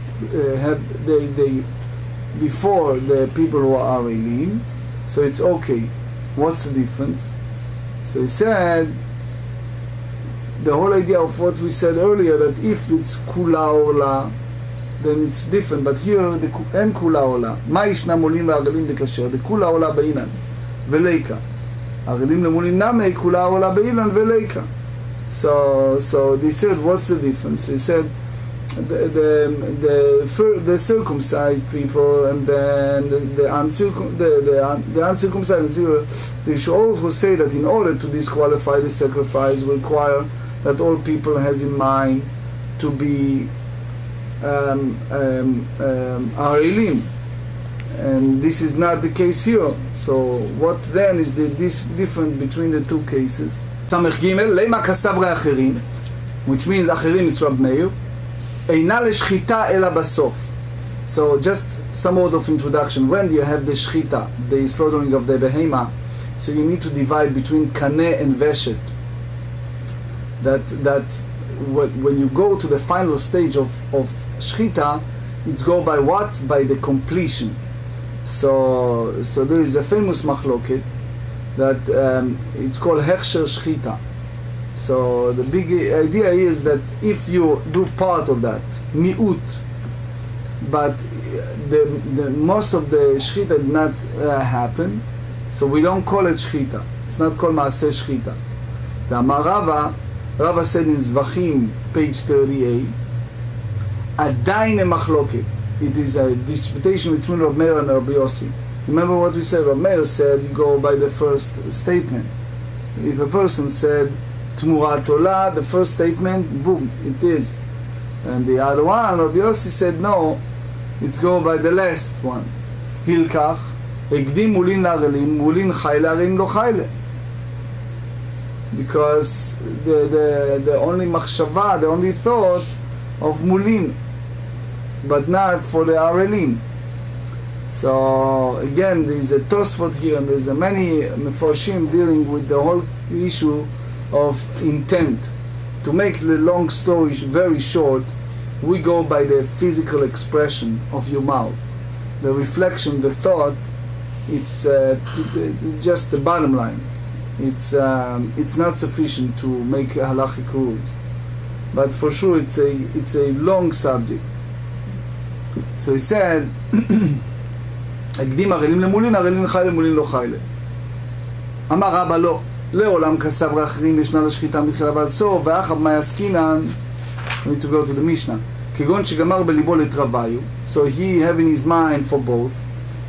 before the people who are arelim, so it's okay. What's the difference? So he said the whole idea of what we said earlier, that if it's kula ola, then it's different. But here the en kula ola. Ma yishna mulim ve'arelim dekasher. The kula ola be'ilan ve'leika. Arelim lemulim name kula ola be'ilan ve'leika. So they said, what's the difference? They said the circumcised people and then the uncircumcised. They should also say that in order to disqualify the sacrifice, require that all people has in mind to be arelim, and this is not the case here. So what then is this difference between the two cases? Samech Gimel lema kasavre acherim, which means acherim is Rabbi Meir, eina leshchita ela basof. So just some word of introduction. When you have the shchita, the slaughtering of the behema, so you need to divide between kaneh and veshet. That when you go to the final stage of shchita, it's go by what? By the completion. So there is a famous machloket that it's called hechsher shchita. So the big idea is that if you do part of that, mi'ut, but the most of the shchita did not happen, so we don't call it shchita. It's not called maaseh shchita. The Rava said in Zvachim, page 38, Adayin machloket. It is a disputation between Rabbi Meir and Rabbi Yossi. Remember what we said? Rabbi Meir said you go by the first statement. If a person said Tmurat Olah, the first statement, boom, it is. And the other one, Rabbi Yossi said no, it's go by the last one. Hilkach, Ekdim mulin la'arelim, mulin chay la'arelim lo chayle. Because the only machshava, the only thought of mulin, but not for the arelim. So again, there is a tosfot here, and there's a many mefarshim dealing with the whole issue of intent. To make the long story very short, we go by the physical expression of your mouth, the reflection, the thought. It's just the bottom line. It's not sufficient to make halachic rules. but for sure it's a long subject. So he said, הקדים ערלים למולין, ערלים חי למולין לא חי לה. אמר רבא לא, לעולם כסבר אחרים ישנה לשחיטה מתחילה ועד סוף, ואחב מה יסקינן, we need to go to the Mishnah, כגון שגמר בליבו לתרוויו, so he having his mind for both,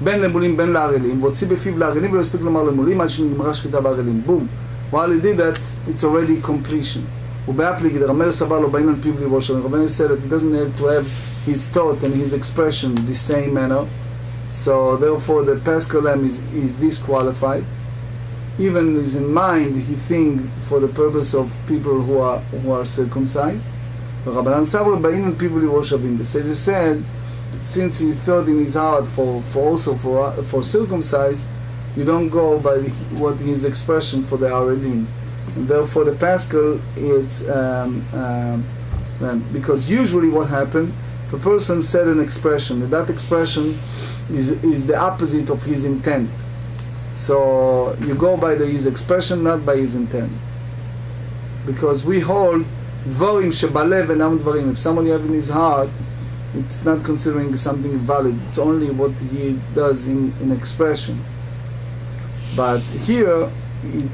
בין למולים בין לערלים, והוציא בפיו לערלים ולא הספיק לומר למולים, עד שנגמרה שחיטה בערלים. בום. While he did that, it's already completion. ובאפליג, רמר סבר לו בעין על פיו ליבו שלו, רבנו said that he doesn't have to have his thought and his expression the same manner, so therefore the Paschal lamb is disqualified. Even is in mind, he think for the purpose of people who are circumcised. Rabbanan Sabra ba'in al pivu libo shavim. The sages said, since he thought in his heart for circumcised, you don't go by what his expression for the Arelim. And therefore the Paschal is because usually what happened, if a person said an expression, and that expression is the opposite of his intent. So you go by his expression, not by his intent. Because we hold dvarim shebalev enam dvarim. If someone you have in his heart, it's not considering something valid. It's only what he does in expression. But here,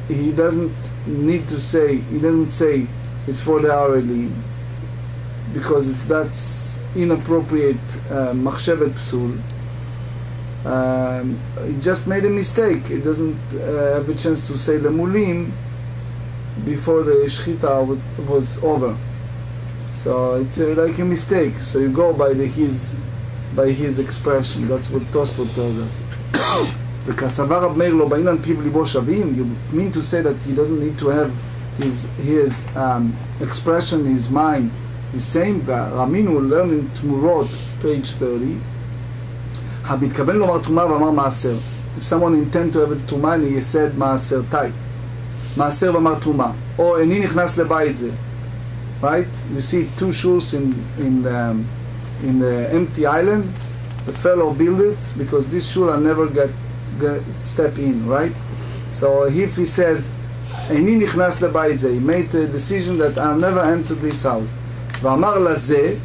he doesn't need to say, he doesn't say it's for the Arelim, because that's inappropriate machshevet psul. He just made a mistake. He doesn't have a chance to say lemulim before the shchita was over. So it's like a mistake. So you go by his expression. That's what Tosfot tells us. וכסבר רב מאיר לא בעין על פיו ליבו שווים, you mean to say that he doesn't need to have his expression, his mind, the same. והרמינו learn in תמורות, page 30, המתכוון לומר תרומה ואמר מעשר. If someone intend to have a תרומה, he said מעשר type. מעשר ואמר תרומה. או איני נכנס לבית זה. Right? You see two shuls in the empty island. The fellow built it because this shul I'll never step in, right? So if he said, איני נכנס לבית זה, he made the decision that I'll never enter this house. ואמר לזה,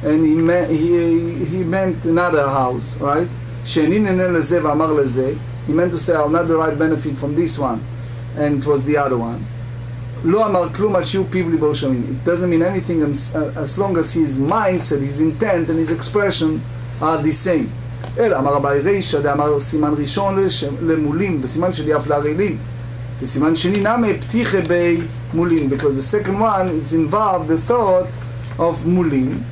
and he meant another house, right? שאיני נהנה לזה ואמר לזה, he meant to say I'll not derive benefit from this one, and it was the other one. לא אמר כלום על שיעור פיו ליבו שווים. It doesn't mean anything as long as his mindset, his intent and his expression are the same. אלא אמר רבי רישא דאמר סימן ראשון למולים וסימן שני אף לערלים וסימן שני נמי פתיחה במולים, because the second one it's involved the thought of מולים,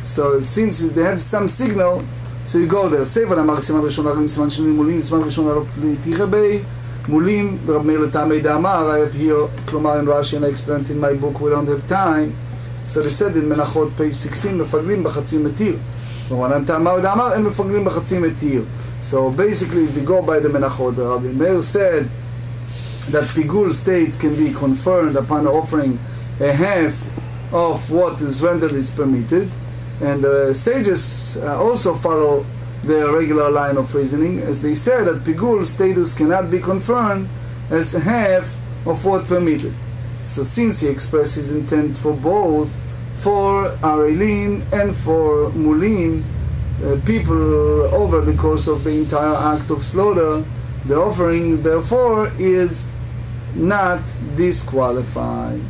so since they have some signal, so you go there. סייבן אמר סימן ראשון לערלים סימן שני למולים וסימן ראשון פתיחה במולים. ורב מאיר לטעמי דאמר, I have here, כלומר in Rashi and I explained in my book, we don't have time, so they said in מנחות page 16 מפגלים בחצי מתיר. So basically they go by the menachot. Rabbi Meir said that pigul state can be confirmed upon offering a half of what is rendered is permitted, and the sages also follow the regular line of reasoning, as they said that pigul status cannot be confirmed as half of what permitted. So since he expressed his intent for both, for Arelim and for Mulin, people over the course of the entire act of slaughter, the offering therefore is not disqualified.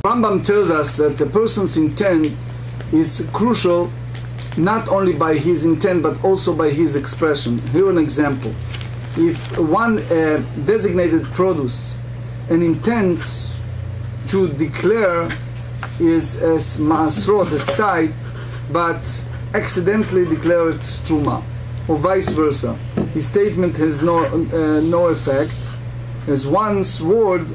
Rambam tells us that the person's intent is crucial not only by his intent but also by his expression. Here an example. If one designated produce and intends to declare is as ma'asrot, as tithe, but accidentally declare it's truma, or vice versa, his statement has no effect, as one's word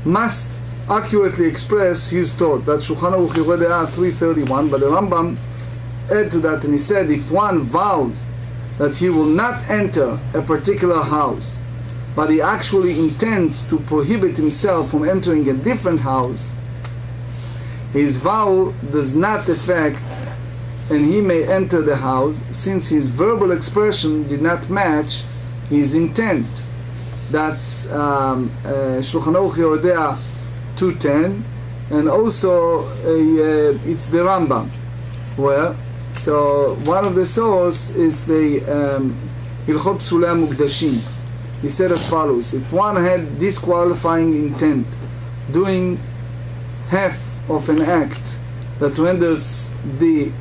must accurately express his thought. That's Shulchan Aruch Yoreh De'ah 331. But the Rambam add to that, and he said if one vows that he will not enter a particular house, but he actually intends to prohibit himself from entering a different house, his vow does not affect, and he may enter the house, since his verbal expression did not match his intent. That's Shulchan Aruch Yoreh De'ah 210, and also it's the Rambam. Well, so one of the source is the Hilchot Psulei Mukdashim. He said as follows: if one had disqualifying intent, doing half of an act that renders the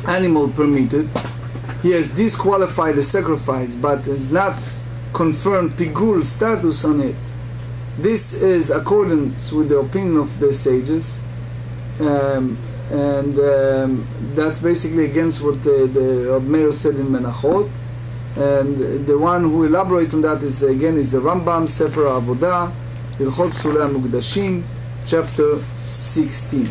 animal permitted, he has disqualified the sacrifice but has not confirmed pigul status on it. This is accordance with the opinion of the sages, and that's basically against what the Rab Meir said in Menachot. And the one who elaborates on that is the Rambam, Sefer Avodah, Hilchot Psulei Mukdashim, chapter 16.